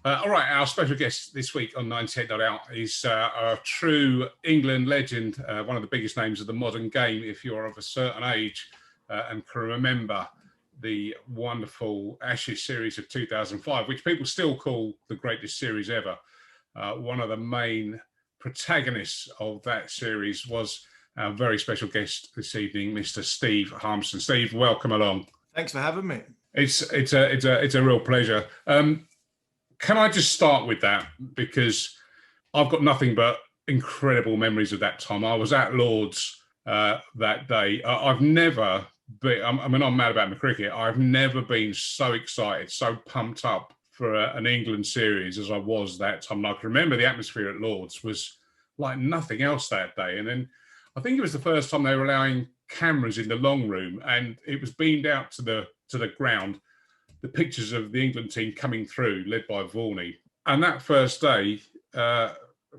All right, our special guest this week on 98 Not Out is a true England legend, one of the biggest names of the modern game, if you're of a certain age and can remember the wonderful Ashes series of 2005, which people still call the greatest series ever. One of the main protagonists of that series was our very special guest this evening, Mr. Steve Harmison. Steve, welcome along. Thanks for having me. It's a real pleasure. Can I just start with that? Because I've got nothing but incredible memories of that time. I was at Lord's that day. I've never been, I'm mad about my cricket. I've never been so excited, so pumped up for an England series as I was that time. And I can remember the atmosphere at Lord's was like nothing else that day. And then I think it was the first time they were allowing cameras in the long room, and it was beamed out to the ground, the pictures of the England team coming through, led by Varney. And that first day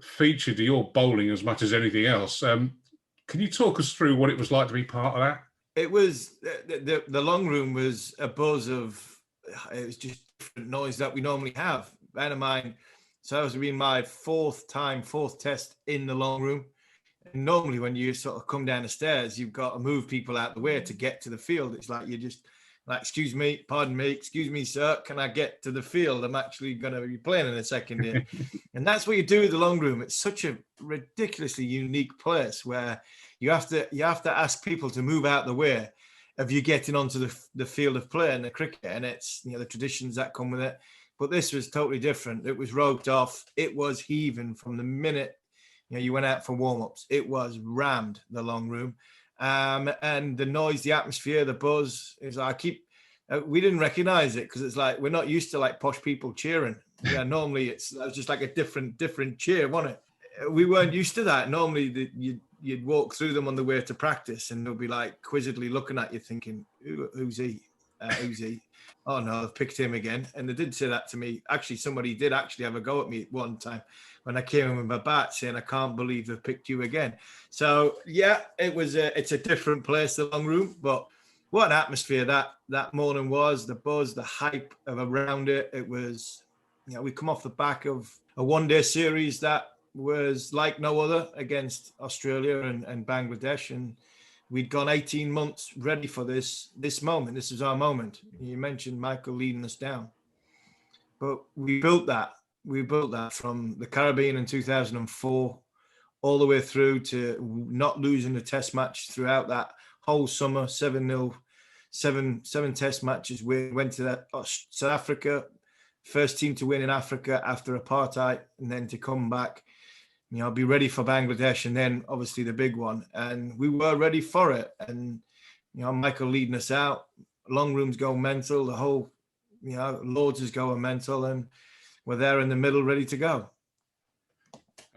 featured your bowling as much as anything else. Can you talk us through what it was like to be part of that? It was, the long room was a buzz of, it was just different noise that we normally have. Bear in mind, so it was been my fourth test in the long room. And normally when you sort of come down the stairs, you've got to move people out the way to get to the field. It's like you're just like, excuse me, pardon me, excuse me, sir, can I get to the field? I'm actually going to be playing in a second here. And that's what you do with the long room. It's such a ridiculously unique place where you have to ask people to move out the way of you getting onto the field of play in the cricket. And it's, the traditions that come with it. But this was totally different. It was roped off. It was heaving from the minute you went out for warm-ups. It was rammed, the long room. And the noise, the atmosphere, the buzz is like, we didn't recognize it because it's like, we're not used to like posh people cheering. Yeah, normally it's just like a different cheer, wasn't it? We weren't used to that. Normally you'd walk through them on the way to practice and they'll be like quizzically looking at you thinking, who's he? Who's he? Oh no, I've picked him again. And they did say that to me. Actually, somebody did actually have a go at me at one time when I came in with my bat saying, I can't believe they've picked you again. So yeah, it's a different place, the long room, but what an atmosphere that morning was, the buzz, the hype around it. It was, we come off the back of a one-day series that was like no other against Australia and Bangladesh. And we'd gone 18 months ready for this moment. This is our moment. You mentioned Michael leading us down. But we built that. We built that from the Caribbean in 2004 all the way through to not losing a test match throughout that whole summer, 7-0, seven test matches. We went to that South Africa, first team to win in Africa after apartheid, and then to come back, be ready for Bangladesh, and then obviously the big one. And we were ready for it. And, Michael leading us out, long rooms go mental, the whole, Lords is going mental, and we're there in the middle ready to go.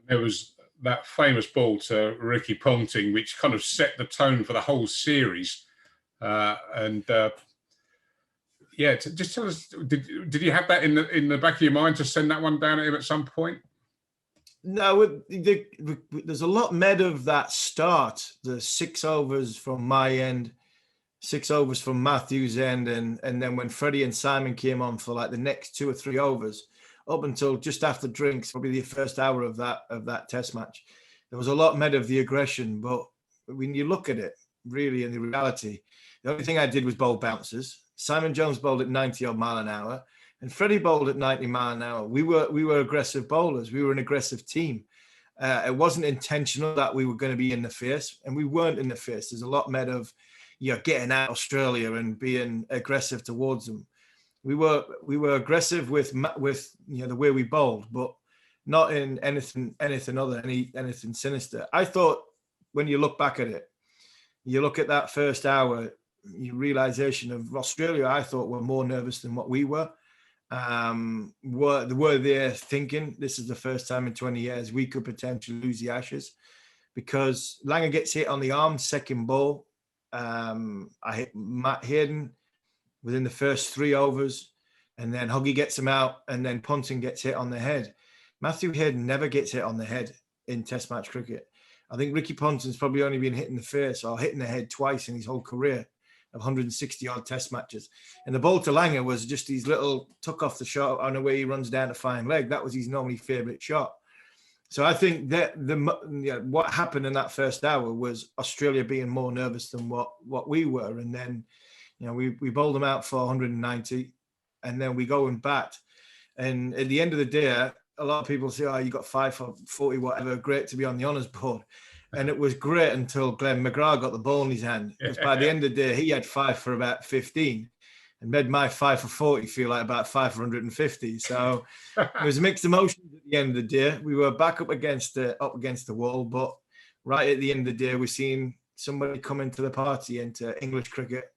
There was that famous ball to Ricky Ponting, which kind of set the tone for the whole series. Just tell us, did you have that in the back of your mind to send that one down at him at some point? No, there's a lot made of that start, the 6 overs from my end, 6 overs from Matthew's end, and then when Freddie and Simon came on for like the next 2 or 3 overs, up until just after drinks, probably the first hour of that test match, there was a lot made of the aggression. But when you look at it, really, in the reality, the only thing I did was bowl bouncers. Simon Jones bowled at 90 odd mile an hour, and Freddie bowled at 90 mile an hour. We were aggressive bowlers. We were an aggressive team. It wasn't intentional that we were going to be in the face, and we weren't in the face. There's a lot made of, getting at Australia and being aggressive towards them. We were aggressive with the way we bowled, but not in anything sinister. I thought when you look back at it, you look at that first hour, your realization of Australia, I thought were more nervous than what we were. Were they thinking this is the first time in 20 years we could potentially lose the Ashes? Because Langer gets hit on the arm, second ball. I hit Matt Hayden within the first 3 overs, and then Huggy gets him out, and then Ponting gets hit on the head. Matthew Hayden never gets hit on the head in Test match cricket. I think Ricky Ponting's probably only been hit in the face or hit in the head twice in his whole career. of 160 odd test matches. And the ball to Langer was just his little tuck off the shot on the way he runs down to fine leg. That was his normally favourite shot. So I think that what happened in that first hour was Australia being more nervous than what we were. And then, we bowled them out for 190, and then we go and bat. And at the end of the day, a lot of people say, oh, you got 5 for 40, whatever, great to be on the honours board. And it was great until Glenn McGrath got the ball in his hand. Because by the end of the day, he had 5 for about 15 and made my 5 for 40 feel like about 5 for 150. So it was mixed emotions at the end of the day. We were back up against the wall, but right at the end of the day, we're seeing somebody come into the party, into English cricket,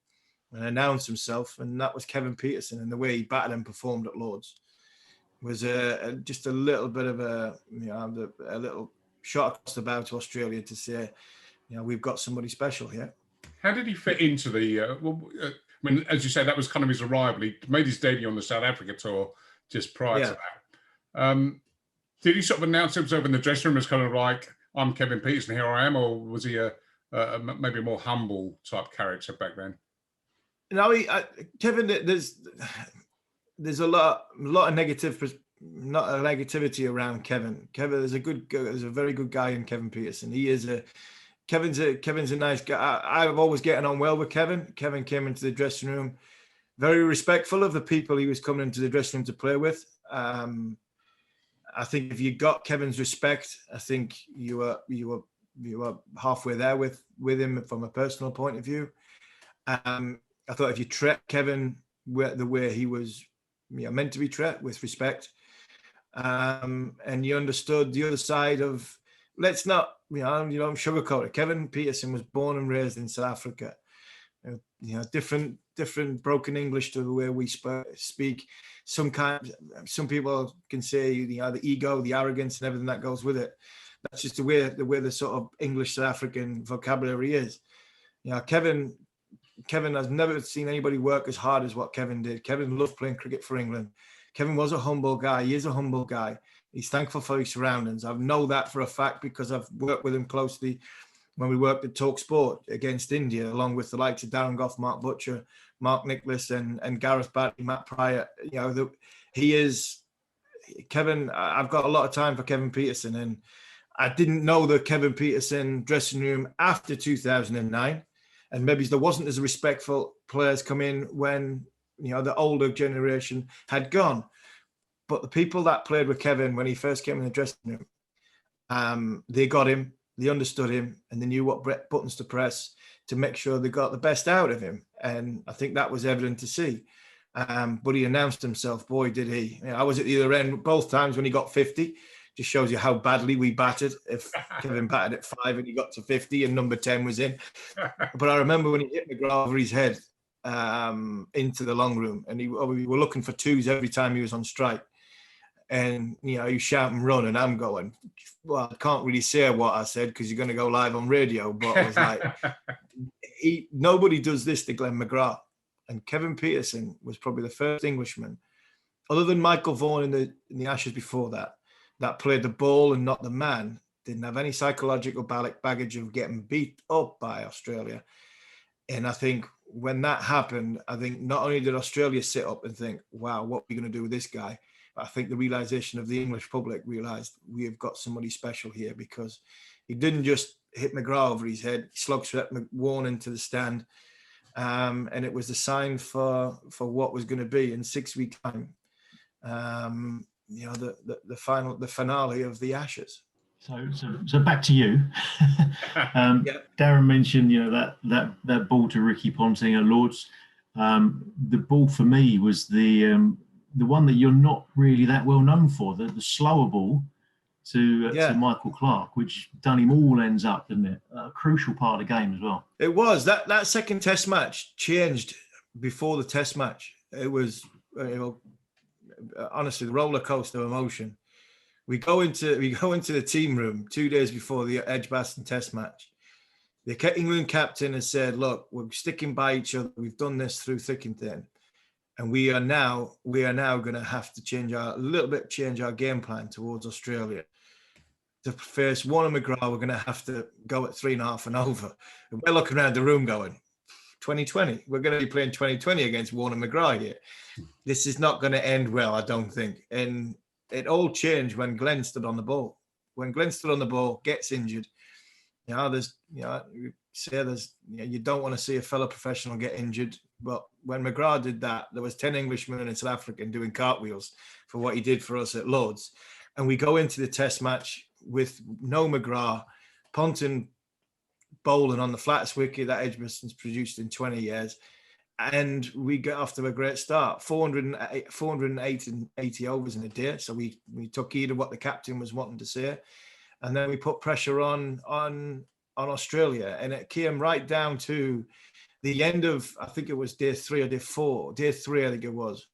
and announce himself, and that was Kevin Pietersen. And the way he batted and performed at Lords was just a little bit of a little shot across the bow to Australia to say, we've got somebody special here. How did he fit into as you say, that was kind of his arrival. He made his debut on the South Africa tour just prior to that. Did he sort of announce himself in the dressing room as kind of like, I'm Kevin Pietersen, here I am, or was he maybe a more humble type character back then? No, Kevin, there's a lot of negativity around Kevin. Kevin is there's a very good guy in Kevin Pietersen. Kevin's a nice guy. I've always getting on well with Kevin. Kevin came into the dressing room very respectful of the people he was coming into the dressing room to play with. I think if you got Kevin's respect, I think you were halfway there with him from a personal point of view. I thought if you treat Kevin the way he was meant to be treated, with respect, and you understood the other side of, let's not, sugarcoat it. Kevin Pietersen was born and raised in South Africa. Different broken English to the way we speak. Some people can say the ego, the arrogance, and everything that goes with it. That's just the way the sort of English South African vocabulary is. Kevin has never seen anybody work as hard as what Kevin did. Kevin loved playing cricket for England. Kevin was a humble guy. He is a humble guy. He's thankful for his surroundings. I know that for a fact because I've worked with him closely when we worked at Talk Sport against India, along with the likes of Darren Gough, Mark Butcher, Mark Nicholas, and Gareth Batty, Matt Pryor. He is Kevin. I've got a lot of time for Kevin Pietersen, and I didn't know the Kevin Pietersen dressing room after 2009. And maybe there wasn't as respectful players come in when, the older generation had gone. But the people that played with Kevin when he first came in the dressing room, they got him, they understood him, and they knew what buttons to press to make sure they got the best out of him. And I think that was evident to see. But he announced himself, boy, did he. I was at the other end both times when he got 50. Just shows you how badly we batted. If Kevin batted at 5 and he got to 50 and number 10 was in. But I remember when he hit McGrath over his head into the long room, and we were looking for 2s every time he was on strike. And, you shout and run, and I'm going, well, I can't really say what I said because you're going to go live on radio. But I was like, nobody does this to Glenn McGrath. And Kevin Pietersen was probably the first Englishman, other than Michael Vaughan in the Ashes before that played the ball and not the man, didn't have any psychological baggage of getting beat up by Australia. And I think when that happened, I think not only did Australia sit up and think, wow, what are we going to do with this guy? But I think the realization of the English public realized we have got somebody special here, because he didn't just hit McGrath over his head, he slug swept Warren into the stand. And it was the sign for what was going to be in 6 weeks' time. The finale of the Ashes. So back to you. Darren mentioned that ball to Ricky Ponting at Lords. The ball for me was the one that you're not really that well known for, the slower ball to Michael Clarke, which done him all ends up, didn't it? A crucial part of the game as well. It was that second Test match changed before the Test match. It was honestly the roller coaster of emotion. We go into the team room 2 days before the Edgbaston Test match. The England captain has said, "Look, we're sticking by each other. We've done this through thick and thin, and we are now going to have to change our game plan towards Australia. To face Warner McGrath, we're going to have to go at 3.5 and over." And we're looking around the room going, 2020. We're going to be playing 2020 against Warner McGrath here. This is not going to end well, I don't think. And it all changed when Glenn stood on the ball. When Glenn stood on the ball, gets injured, you don't want to see a fellow professional get injured. But when McGrath did that, there was 10 Englishmen in South Africa doing cartwheels for what he did for us at Lords. And we go into the test match with no McGrath, Ponting bowling on the flattest wicket that Edgbaston's produced in 20 years. And we get off to a great start, 480 overs in a day. So we took heed of what the captain was wanting to say. And then we put pressure on Australia. And it came right down to the end of, I think it was day 3 or day 4. Day 3, I think it was.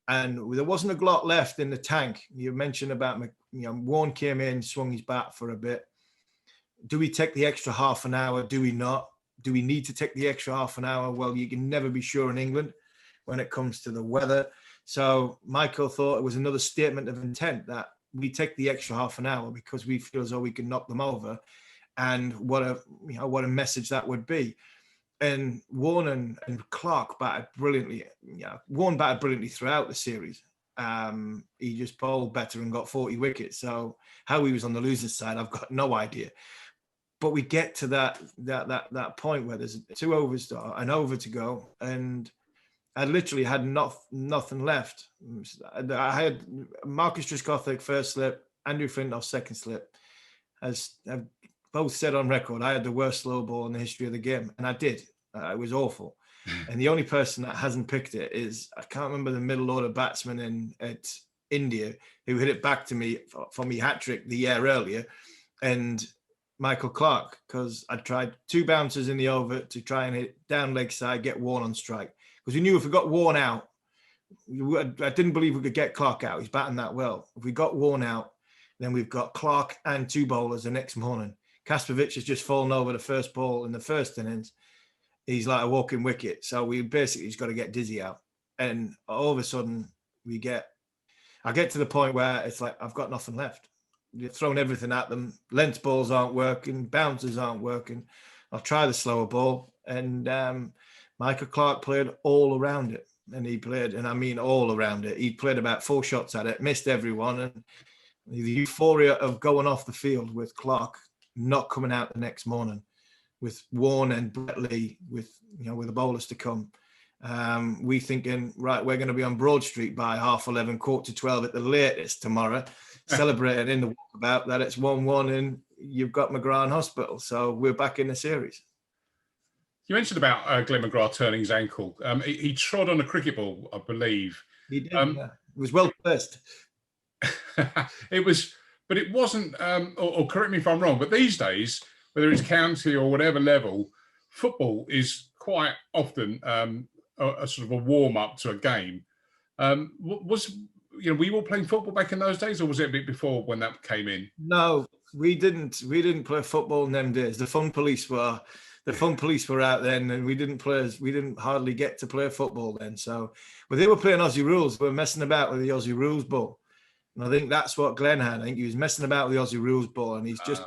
And there wasn't a lot left in the tank. You mentioned about, Warne came in, swung his bat for a bit. Do we take the extra half an hour? Do we not? Do we need to take the extra half an hour? Well, you can never be sure in England when it comes to the weather. So Michael thought it was another statement of intent that we take the extra half an hour because we feel as though we can knock them over. And what a message that would be. And Warne and Clark batted brilliantly. Warne batted brilliantly throughout the series. He just bowled better and got 40 wickets. So how he was on the losers' side, I've got no idea. But we get to that point where there's 2 overs, an over to go, and I literally had nothing left. I had Marcus Trescothick first slip, Andrew Flintoff second slip. As I've both said on record, I had the worst slow ball in the history of the game, and I did. It was awful. And the only person that hasn't picked it is, I can't remember the middle order batsman at India who hit it back to me for me hat-trick the year earlier, and Michael Clark, because I tried 2 bouncers in the over to try and hit down leg side, get Warne on strike. Because we knew if we got Warne out, I didn't believe we could get Clark out. He's batting that well. If we got Warne out, then we've got Clark and 2 bowlers the next morning. Kaspavic has just fallen over the first ball in the first innings. He's like a walking wicket. So we basically just got to get Dizzy out. And all of a sudden, I get to the point where it's like, I've got nothing left. You've thrown everything at them. Length balls aren't working. Bouncers aren't working. I'll try the slower ball. And Michael Clark played all around it. And he played, and I mean all around it. He played about 4 shots at it, missed everyone. And the euphoria of going off the field with Clark not coming out the next morning, with Warne and Brett Lee, with the bowlers to come. We thinking, right, we're going to be on Broad Street by 11:30, 11:45 at the latest tomorrow, celebrating in the walkabout that it's 1-1 and you've got McGrath in hospital. So we're back in the series. You mentioned about Glenn McGrath turning his ankle. He trod on a cricket ball, I believe. He did, yeah. It was well placed. It was, but it wasn't, or correct me if I'm wrong, but these days, whether it's county or whatever level, football is quite often a sort of a warm-up to a game. Were you all playing football back in those days, or was it a bit before when that came in? No, we didn't play football in them days. The fun police were out then, and we didn't hardly get to play football then. So, but they were playing Aussie rules. We were messing about with the Aussie rules ball, and I think that's what Glenn had. I think he was messing about with the Aussie rules ball, and he's just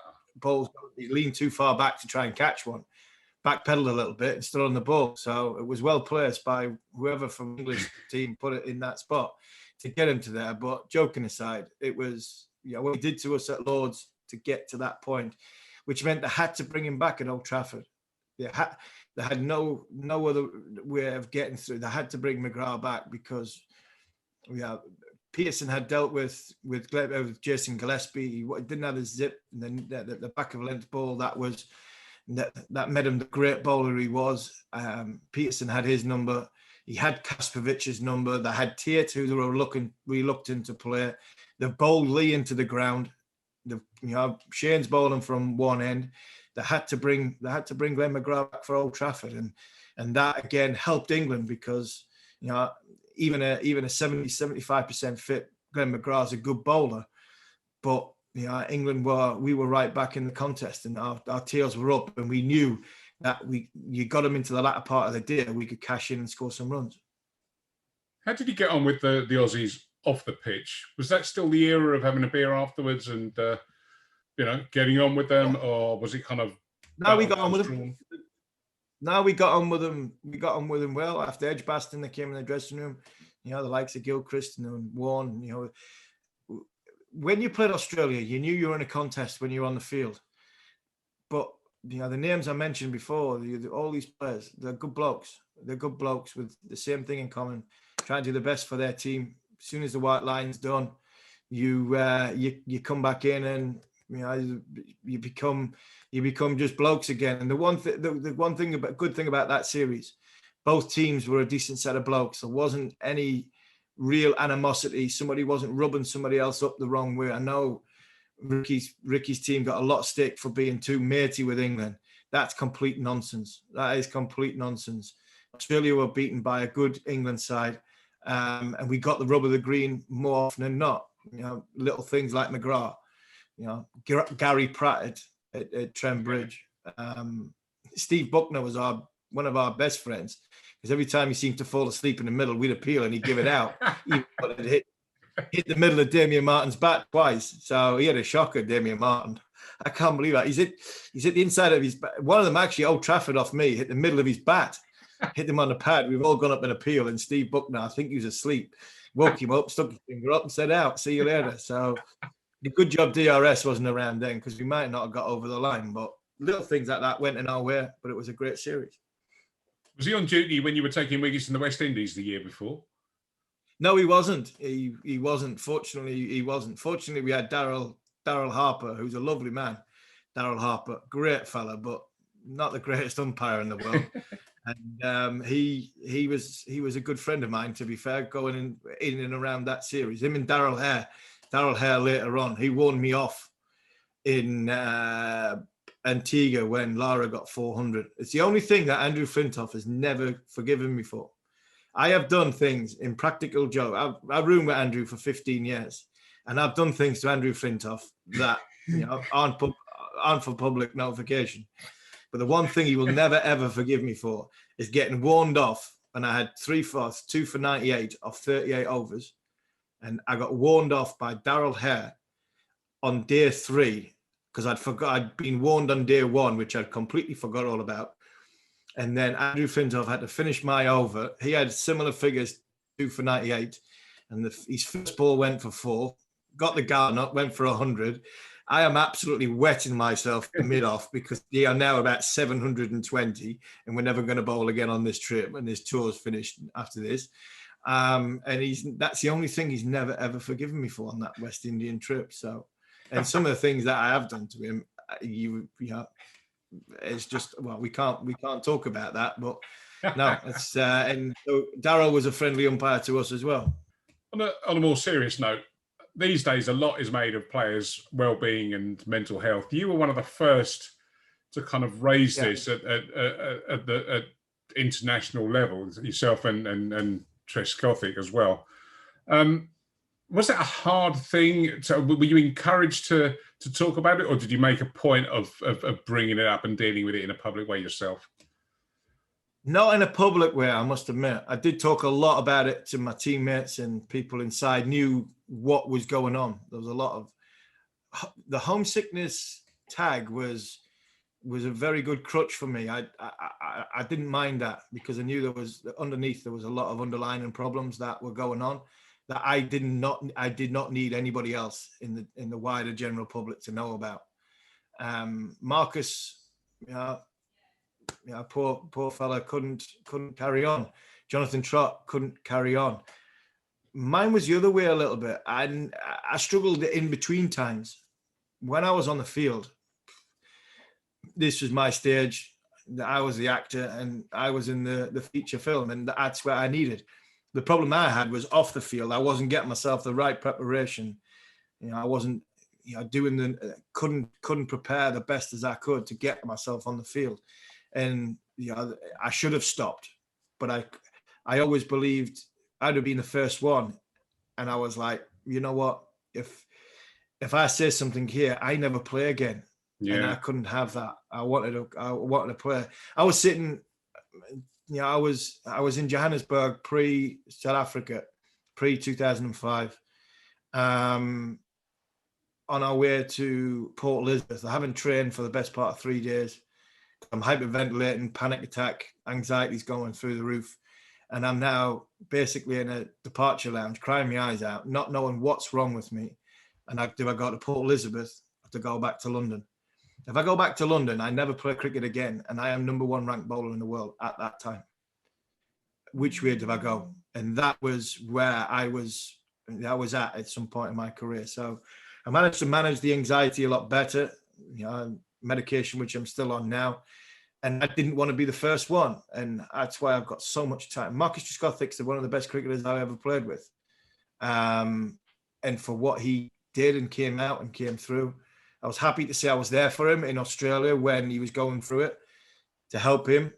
he leaned too far back to try and catch one, backpedaled a little bit and stood on the ball. So it was well placed by whoever from the English team put it in that spot to get him to there. But joking aside, it was what he did to us at Lords to get to that point, which meant they had to bring him back at Old Trafford. They had no other way of getting through. They had to bring McGrath back because Pearson had dealt with Jason Gillespie. He didn't have his zip, and then the back of a length ball that made him the great bowler he was. Pearson had his number. He had Kaspovic's number. They had Tate, who they were reluctant to play. They bowled Lee into the ground. Shane's bowling from one end. They had to bring Glenn McGrath back for Old Trafford, and that again helped England because even a 70-75% fit Glenn McGrath's a good bowler, but England we were right back in the contest, and our tails were up, and we knew that you got them into the latter part of the day, we could cash in and score some runs. How did you get on with the Aussies off the pitch? Was that still the era of having a beer afterwards and getting on with them, or was it kind of? No, we got on with them. No, we got on with them. We got on with them well. After Edgbaston, they came in the dressing room. You know, the likes of Gilchrist and Warren. You know, when you played Australia, you knew you were in a contest when you were on the field. But you know, the names I mentioned before, all these players, they're good blokes. They're good blokes with the same thing in common, trying to do the best for their team. As soon as the white line's done, you come back in and you know you become just blokes again. And the good thing about that series, both teams were a decent set of blokes. There wasn't any real animosity. Somebody wasn't rubbing somebody else up the wrong way. I know Ricky's team got a lot of stick for being too matey with England. That's complete nonsense. That is complete nonsense. Australia were beaten by a good England side, and we got the rub of the green more often than not. You know, little things like McGrath, you know, Gary Pratt at Trent Bridge. Steve Buckner was one of our best friends, because every time he seemed to fall asleep in the middle, we'd appeal and he'd give it out. It hit the middle of Damien Martin's bat twice. So he had a shocker, Damien Martin. I can't believe that. He's hit the inside of his bat. One of them actually, Old Trafford off me, hit the middle of his bat. Hit him on the pad. We've all gone up and appeal. And Steve Buckner, I think he was asleep, woke him up, stuck his finger up and said, out, see you later. So the good job DRS wasn't around then, because we might not have got over the line. But little things like that went in our way, but it was a great series. Was he on duty when you were taking wickets in the West Indies the year before? No, he wasn't. He wasn't. Fortunately, he wasn't. Fortunately, we had Daryl Harper, who's a lovely man. Daryl Harper, great fella, but not the greatest umpire in the world. And he was a good friend of mine, to be fair, going in and around that series. Him and Darryl Hare later on, he warned me off in Antigua when Lara got 400. It's the only thing that Andrew Flintoff has never forgiven me for. I have done things in practical joke. I've roomed with Andrew for 15 years, and I've done things to Andrew Flintoff that aren't for public notification. But the one thing he will never, ever forgive me for is getting warned off. And I had 2 for 98 off 38 overs. And I got warned off by Darryl Hare on day 3, because I'd been warned on day 1, which I'd completely forgot all about. And then Andrew Flintoff had to finish my over. He had similar figures, 2 for 98. And his first ball went for 4, got the garden up, went for 100. I am absolutely wetting myself mid-off, because they are now about 720, and we're never going to bowl again on this trip, and this tour's finished after this. And that's the only thing he's never, ever forgiven me for on that West Indian trip. So, and some of the things that I have done to him, it's just, well, we can't talk about that, but no, it's, and so Darryl was a friendly umpire to us as well. On a more serious note, these days, a lot is made of players' well-being and mental health. You were one of the first to kind of raise this at international level, yourself and Trescothic as well. Was that a hard thing? Were you encouraged to talk about it, or did you make a point of bringing it up and dealing with it in a public way yourself? Not in a public way, I must admit. I did talk a lot about it to my teammates, and people inside knew what was going on. There was a lot of the homesickness tag was a very good crutch for me. I didn't mind that, because I knew there was a lot of underlying problems that were going on that I did not need anybody else in the wider general public to know about. Marcus, poor fella couldn't carry on. Jonathan Trott couldn't carry on. Mine was the other way a little bit. I struggled in between times. When I was on the field, this was my stage. I was the actor, and I was in the feature film, and that's where I needed. The problem I had was off the field. I wasn't getting myself the right preparation. I wasn't, couldn't prepare the best as I could to get myself on the field. And I should have stopped, but I always believed I'd have been the first one. And I was like, you know what? If I say something here, I never play again. Yeah. And I couldn't have that. I wanted to play. I was sitting, I was in Johannesburg pre-South Africa, pre-2005, on our way to Port Elizabeth. I haven't trained for the best part of 3 days. I'm hyperventilating, panic attack, anxiety's going through the roof. And I'm now basically in a departure lounge, crying my eyes out, not knowing what's wrong with me. And do I go to Port Elizabeth or to go back to London? If I go back to London, I never play cricket again. And I am #1 ranked bowler in the world at that time. Which way do I go? And that was where I was at some point in my career. So I managed to manage the anxiety a lot better, medication, which I'm still on now. And I didn't want to be the first one. And that's why I've got so much time. Marcus Trescothick's one of the best cricketers I've ever played with. And for what he did and came out and came through, I was happy to say I was there for him in Australia when he was going through it, to help him.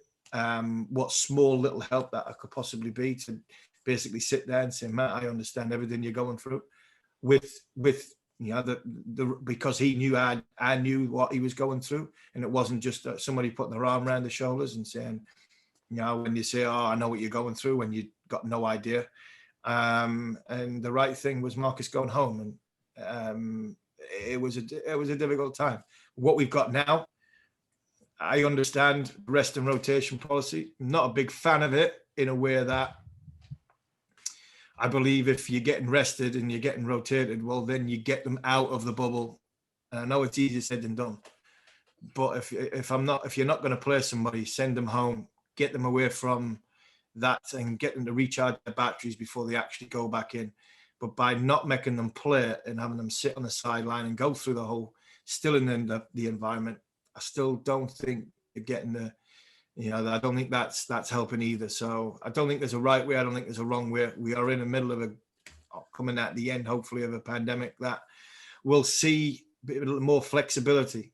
What small little help that I could possibly be, to basically sit there and say, Matt, I understand everything you're going through, with because he knew I knew what he was going through, and it wasn't just somebody putting their arm around the shoulders and saying, when you say, oh, I know what you're going through, when you got no idea. And the right thing was Marcus going home, and it was a difficult time. What we've got now, I understand rest and rotation policy. I'm not a big fan of it, in a way that I believe if you're getting rested and you're getting rotated, well, then you get them out of the bubble. And I know it's easier said than done, but if you're not going to play somebody, send them home, get them away from that, and get them to recharge their batteries before they actually go back in. But by not making them play and having them sit on the sideline and go through the whole, still in the environment, I still don't think you're getting the, I don't think that's helping either. So I don't think there's a right way. I don't think there's a wrong way. We are in the middle of coming at the end, hopefully, of a pandemic that we'll see a bit more flexibility,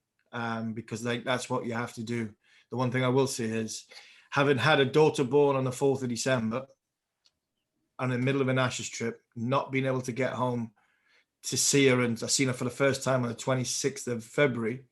because that's what you have to do. The one thing I will say is, having had a daughter born on the 4th of December and in the middle of an Ashes trip, not being able to get home to see her, and I seen her for the first time on the 26th of February,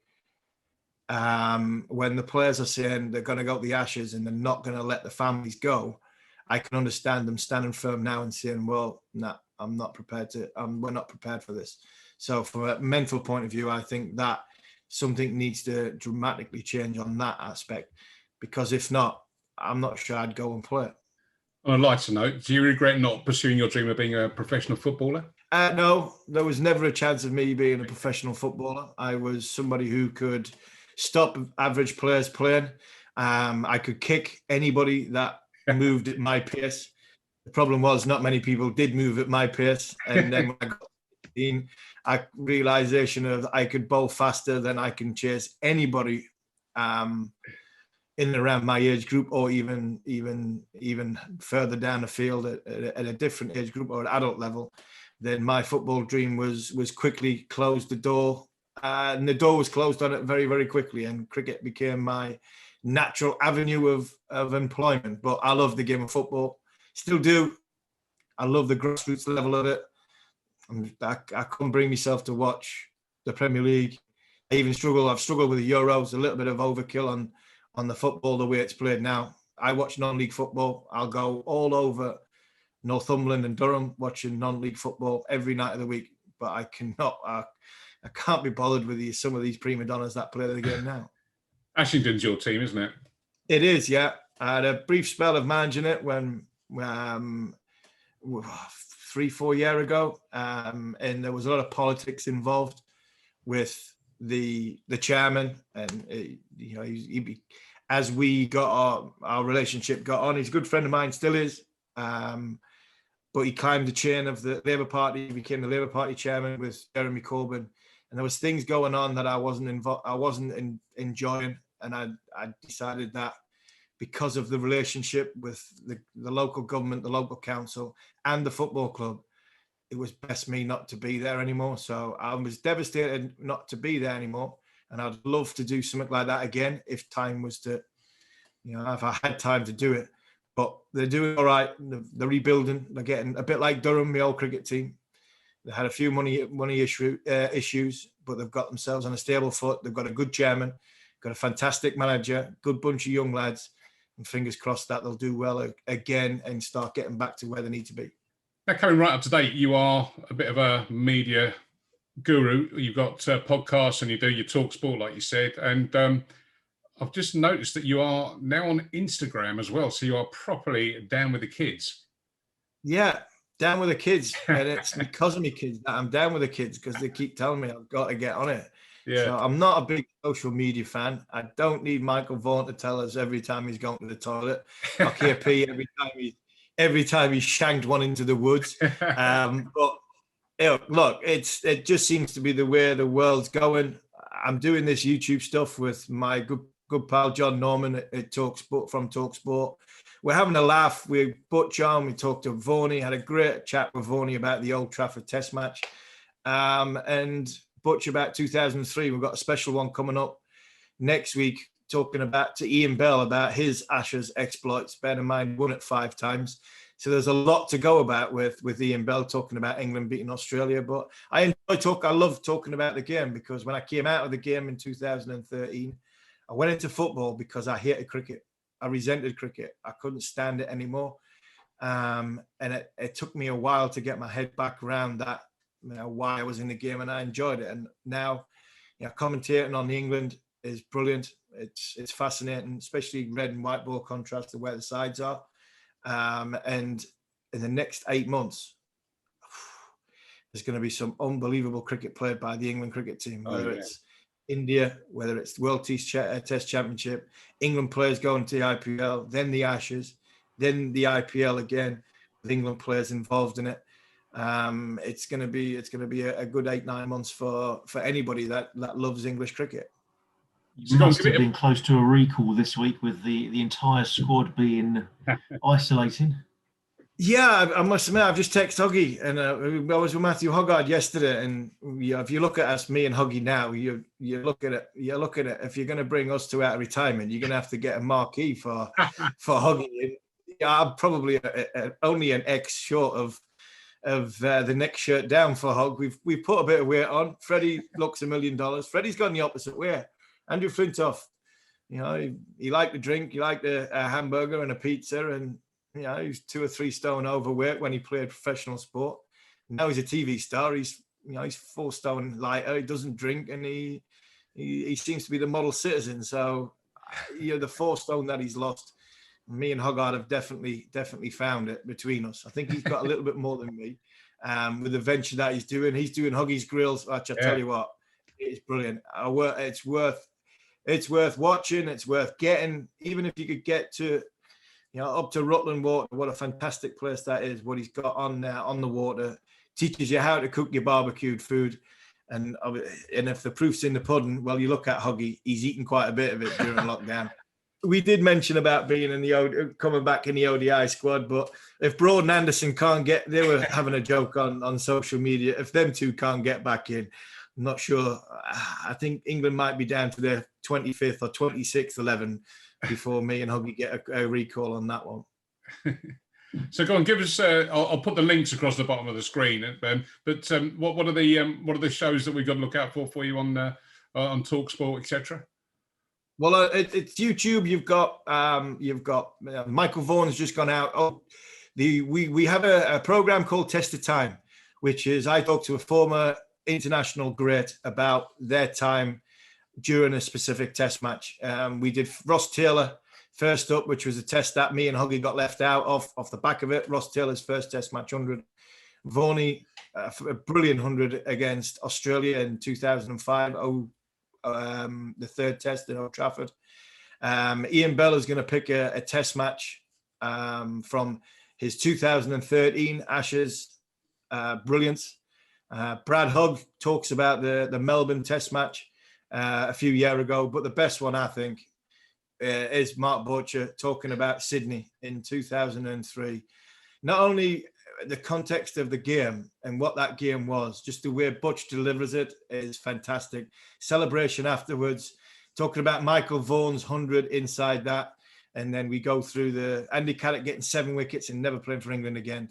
when the players are saying they're going to go to the Ashes and they're not going to let the families go, I can understand them standing firm now and saying, well, no, I'm not prepared we're not prepared for this. So from a mental point of view, I think that something needs to dramatically change on that aspect, because if not, I'm not sure I'd go and play. On a lighter note, do you regret not pursuing your dream of being a professional footballer? No, there was never a chance of me being a professional footballer. I was somebody who could stop average players playing. I could kick anybody that moved at my pace. The problem was not many people did move at my pace. And then when I got 18, a realization of I could bowl faster than I can chase anybody in and around my age group, or even further down the field at a different age group or at adult level. Then my football dream was quickly closed the door. And the door was closed on it very, very quickly, and cricket became my natural avenue of employment. But I love the game of football, still do. I love the grassroots level of it. I couldn't bring myself to watch the Premier League. I've struggled with the Euros, a little bit of overkill on the football, the way it's played now. I watch non-league football. I'll go all over Northumberland and Durham watching non-league football every night of the week, but I can't be bothered with some of these prima donnas that play the game now. Ashington's your team, isn't it? It is, yeah. I had a brief spell of managing it when 3-4 years ago, and there was a lot of politics involved with the chairman, and as we got our relationship got on, he's a good friend of mine, still is. But he climbed the chain of the Labour Party, he became the Labour Party chairman with Jeremy Corbyn, and there was things going on that I wasn't enjoying, and I decided that because of the relationship with the local government, the local council, and the football club, it was best me not to be there anymore. So I was devastated not to be there anymore, and I'd love to do something like that again if time was to, if I had time to do it. But they're doing all right. They're rebuilding. They're getting a bit like Durham, the old cricket team. They had a few money issues, but they've got themselves on a stable foot. They've got a good chairman, got a fantastic manager, good bunch of young lads, and fingers crossed that they'll do well again and start getting back to where they need to be. Now, coming right up to date, you are a bit of a media guru. You've got podcasts and you do your talk sport, like you said. And I've just noticed that you are now on Instagram as well, so you are properly down with the kids. Yeah, down with the kids, and it's because of me kids that I'm down with the kids, because they keep telling me I've got to get on it. Yeah. So I'm not a big social media fan. I don't need Michael Vaughan to tell us every time he's gone to the toilet. I'll hear pee every time he's shanked one into the woods. But look, it just seems to be the way the world's going. I'm doing this YouTube stuff with my good pal John Norman at Talksport from Talksport. We're having a laugh. We Butch on. We talked to Vaughan. Had a great chat with Vaughan about the Old Trafford Test match, and Butch about 2003. We've got a special one coming up next week, talking to Ian Bell about his Ashes exploits. Bear in mind, won it 5 times. So there's a lot to go about with Ian Bell talking about England beating Australia. But I love talking about the game, because when I came out of the game in 2013, I went into football because I hated cricket. I resented cricket. I couldn't stand it anymore. And it took me a while to get my head back around that, why I was in the game, and I enjoyed it. And now, commentating on England is brilliant. It's fascinating, especially red and white ball contrast to where the sides are. And in the next 8 months, there's going to be some unbelievable cricket played by the England cricket team, whether it's India, whether it's the World Test Championship, England players going to the IPL, then the Ashes, then the IPL again, with England players involved in it. It's going to be a good 8-9 months for anybody that loves English cricket. You must have been close to a recall this week with the entire squad being isolating. Yeah, I must admit, I've just texted Huggy, and I was with Matthew Hoggard yesterday. And if you look at us, me and Huggy now, you look at it. If you're going to bring us two out of retirement, you're going to have to get a marquee for Huggy. I'm probably only an X short of the next shirt down for Hug. We've put a bit of weight on. Freddie looks $1 million. Freddie's gone the opposite way. Andrew Flintoff, he liked the drink, he liked a hamburger and a pizza, and he's 2 or 3 stone overweight when he played professional sport. Now he's a TV star. He's 4 stone lighter. He doesn't drink, and he seems to be the model citizen. So the 4 stone that he's lost, me and Hoggard have definitely found it between us. I think he's got a little bit more than me with the venture that he's doing. He's doing Huggy's Grills, which I tell you what, it's brilliant. It's worth watching. It's worth getting. Even if you could get to up to Rutland Water, what a fantastic place that is. What he's got on there on the water teaches you how to cook your barbecued food. And if the proof's in the pudding, well, you look at Huggy, he's eaten quite a bit of it during lockdown. We did mention about being in coming back in the ODI squad, but if Broad and Anderson can't get, they were having a joke on social media. If them two can't get back in, I'm not sure. I think England might be down to their 25th or 26th 11 before me and Huggy get a recall on that one. So go on, give us. I'll put the links across the bottom of the screen. But what are the shows that we've got to look out for you on Talksport, etc.? Well, it's YouTube. You've got Michael Vaughan's just gone out. Oh, we have a program called Test of Time, which is I talk to a former international great about their time during a specific test match. We did Ross Taylor first up, which was a test that me and Huggy got left out off the back of it. Ross Taylor's first test match 100. Vaughan, a brilliant 100 against Australia in 2005. The third test at Old Trafford. Ian Bell is going to pick a test match from his 2013 Ashes brilliance. Brad Hugg talks about the Melbourne test match a few years ago, but the best one I think is Mark Butcher talking about Sydney in 2003. Not only the context of the game and what that game was, just the way Butch delivers it is fantastic. Celebration afterwards, talking about Michael Vaughan's 100 inside that. And then we go through the Andy Caddick getting 7 wickets and never playing for England again.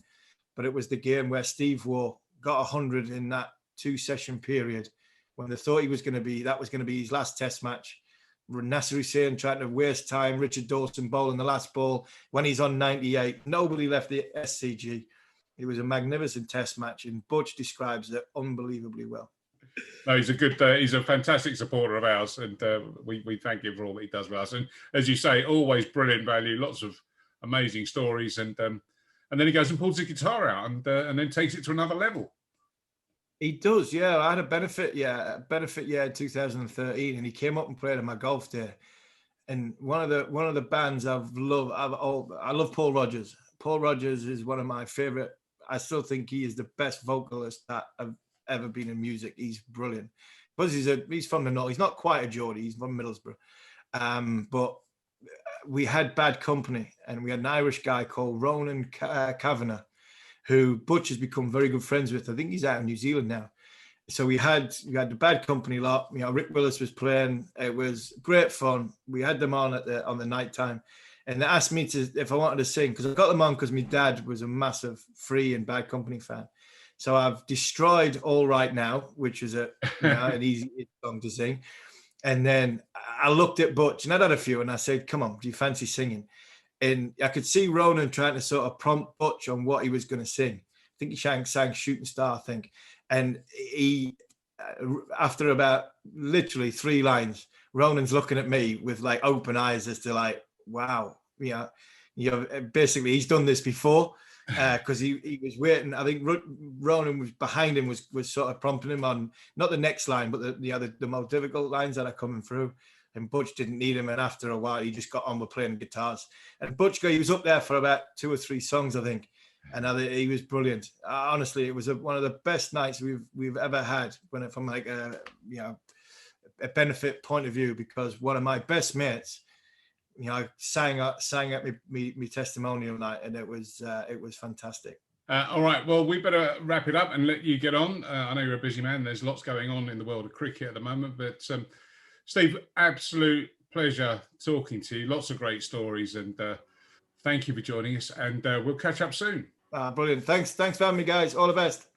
But it was the game where Steve Waugh got 100 in that 2-session period when they thought that was going to be his last test match. Nasser Hussain trying to waste time, Richard Dawson bowling the last ball when he's on 98. Nobody left the SCG. It was a magnificent test match, and Butch describes it unbelievably well. No, he's a good, he's a fantastic supporter of ours, and we thank him for all that he does with us. And as you say, always brilliant value, lots of amazing stories, and then he goes and pulls the guitar out and then takes it to another level. He does, yeah. I had a benefit year in 2013, and he came up and played on my golf day. And one of the bands I love Paul Rodgers. Paul Rodgers is one of my favorite. I still think he is the best vocalist that I've ever been in music. He's brilliant. But he's from the north. He's not quite a Geordie. He's from Middlesbrough. But we had bad company, and we had an Irish guy called Ronan Kavanagh, who Butch has become very good friends with. I think he's out in New Zealand now. So we had the bad company lot. You know, Rick Willis was playing. It was great fun. We had them on on the night time, and they asked me if I wanted to sing, because I got them on because my dad was a massive Free and Bad Company fan. So I've destroyed All Right Now, which is an easy song to sing. And then I looked at Butch, and I'd had a few, and I said, "Come on, do you fancy singing?" And I could see Ronan trying to sort of prompt Butch on what he was going to sing. I think he sang Shooting Star, I think. And he, after about literally 3 lines, Ronan's looking at me with like open eyes as to like, wow, basically he's done this before, because he was waiting. I think Ronan was behind him, was sort of prompting him on not the next line, but the more difficult lines that are coming through. And Butch didn't need him, and after a while, he just got on with playing guitars. And Butch, he was up there for about 2 or 3 songs, I think. And he was brilliant. Honestly, it was one of the best nights we've ever had, from like a benefit point of view, because one of my best mates, sang at me testimonial night, and it was fantastic. All right, well, we better wrap it up and let you get on. I know you're a busy man. There's lots going on in the world of cricket at the moment, but Steve, absolute pleasure talking to you. Lots of great stories, and thank you for joining us, and we'll catch up soon. Brilliant. Thanks for having me, guys. All the best.